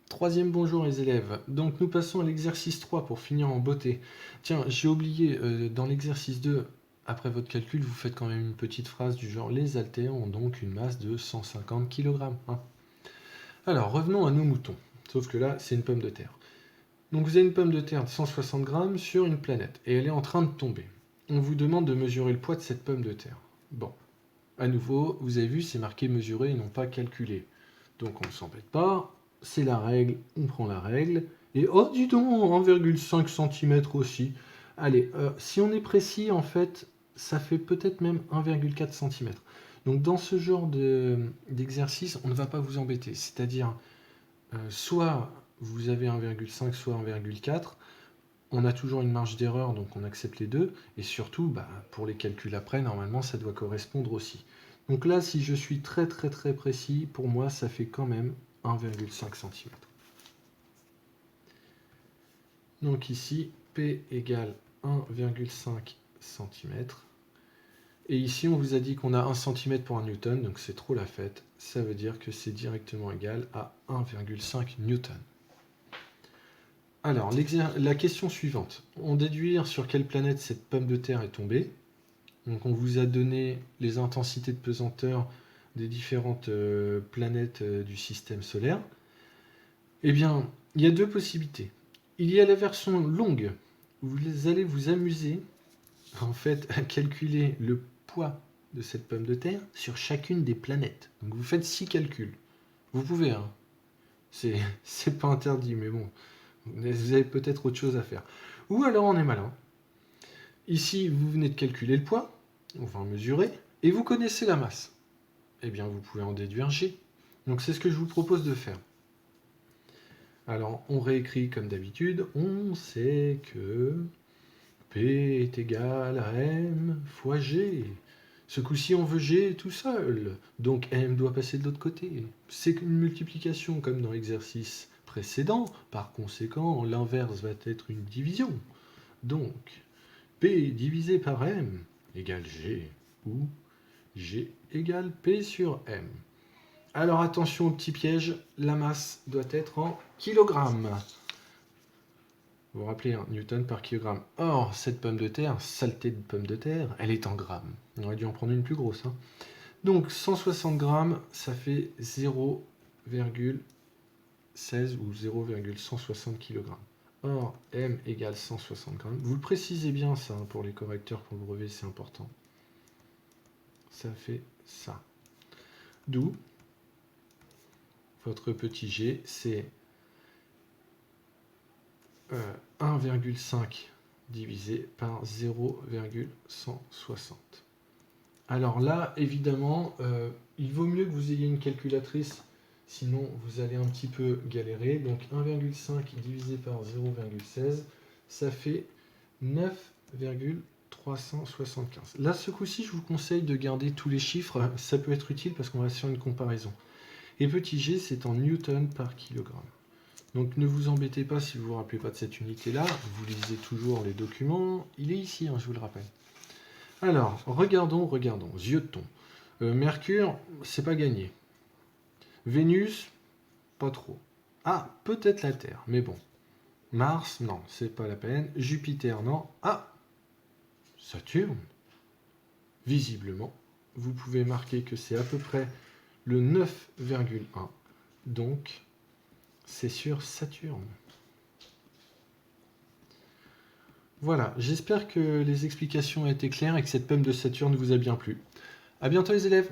Troisième bonjour les élèves. Donc nous passons à l'exercice 3 pour finir en beauté. Tiens, j'ai oublié, dans l'exercice 2, après votre calcul, vous faites quand même une petite phrase du genre les haltères ont donc une masse de 150 kg. Alors revenons à nos moutons. Sauf que là, c'est une pomme de terre. Donc vous avez une pomme de terre de 160 grammes sur une planète et elle est en train de tomber. On vous demande de mesurer le poids de cette pomme de terre. Bon, à nouveau, vous avez vu, c'est marqué mesurer et non pas calculer. Donc on ne s'embête pas, c'est la règle, on prend la règle. Et oh, dis donc, 1,5 cm aussi. Allez, si on est précis, en fait, ça fait peut-être même 1,4 cm. Donc dans ce genre d'exercice, on ne va pas vous embêter. C'est-à-dire, soit vous avez 1,5, soit 1,4. On a toujours une marge d'erreur, donc on accepte les deux. Et surtout, pour les calculs après, normalement, ça doit correspondre aussi. Donc là, si je suis très très très précis, pour moi, ça fait quand même 1,5 cm. Donc ici, P égale 1,5 cm. Et ici, on vous a dit qu'on a 1 cm pour 1 newton, donc c'est trop la fête. Ça veut dire que c'est directement égal à 1,5 newton. Alors, la question suivante. On déduire sur quelle planète cette pomme de terre est tombée. Donc on vous a donné les intensités de pesanteur des différentes planètes du système solaire. Eh bien, il y a deux possibilités. Il y a la version longue, où vous allez vous amuser en fait à calculer le poids de cette pomme de terre sur chacune des planètes. Donc vous faites 6 calculs. Vous pouvez, hein. C'est pas interdit, mais bon, vous avez peut-être autre chose à faire. Ou alors on est malin. Ici, vous venez de calculer le poids, enfin mesurer, et vous connaissez la masse. Eh bien, vous pouvez en déduire G. Donc c'est ce que je vous propose de faire. Alors, on réécrit comme d'habitude. On sait que P est égal à M fois G. Ce coup-ci, on veut G tout seul. Donc M doit passer de l'autre côté. C'est une multiplication comme dans l'exercice précédent. Par conséquent, l'inverse va être une division. Donc, P divisé par M égale G, ou G égale P sur M. Alors attention au petit piège, la masse doit être en kilogrammes. Vous vous rappelez, hein, newton par kilogramme. Or, cette pomme de terre, saleté de pomme de terre, elle est en grammes. On aurait dû en prendre une plus grosse. Hein. Donc 160 grammes, ça fait 0,16 ou 0,160 kg. Or, M égale 160 grammes. Vous le précisez bien ça, hein, pour les correcteurs, pour le brevet, c'est important. Ça fait ça. D'où votre petit g, c'est 1,5 divisé par 0,160. Alors là, évidemment, il vaut mieux que vous ayez une calculatrice, sinon vous allez un petit peu galérer. Donc 1,5 divisé par 0,16, ça fait 9,375. Là, ce coup-ci, je vous conseille de garder tous les chiffres. Ça peut être utile parce qu'on va faire une comparaison. Et petit g, c'est en newton par kilogramme. Donc ne vous embêtez pas si vous ne vous rappelez pas de cette unité-là. Vous lisez toujours les documents. Il est ici, hein, je vous le rappelle. Alors, regardons. Yeux de thon. Mercure, c'est pas gagné. Vénus, pas trop. Ah, peut-être la Terre, mais bon. Mars, non, c'est pas la peine. Jupiter, non. Ah, Saturne. Visiblement, vous pouvez marquer que c'est à peu près le 9,1. Donc, c'est sur Saturne. Voilà, j'espère que les explications ont été claires et que cette pomme de Saturne vous a bien plu. A bientôt les élèves!